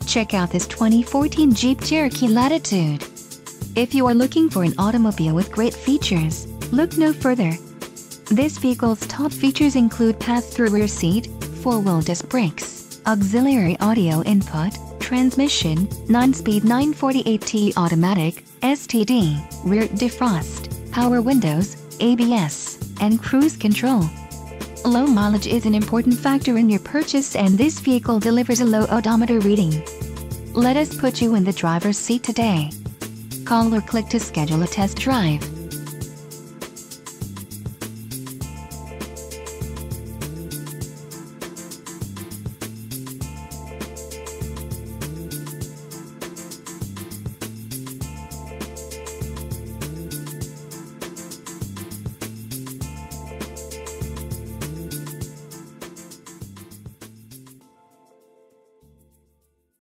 Check out this 2014 Jeep Cherokee Latitude. If you are looking for an automobile with great features, look no further. This vehicle's top features include pass-through rear seat, 4-wheel disc brakes, auxiliary audio input, transmission, 9-speed 948T automatic, STD, rear defrost, power windows, ABS, and cruise control. Low mileage is an important factor in your purchase, and this vehicle delivers a low odometer reading. Let us put you in the driver's seat today. Call or click to schedule a test drive.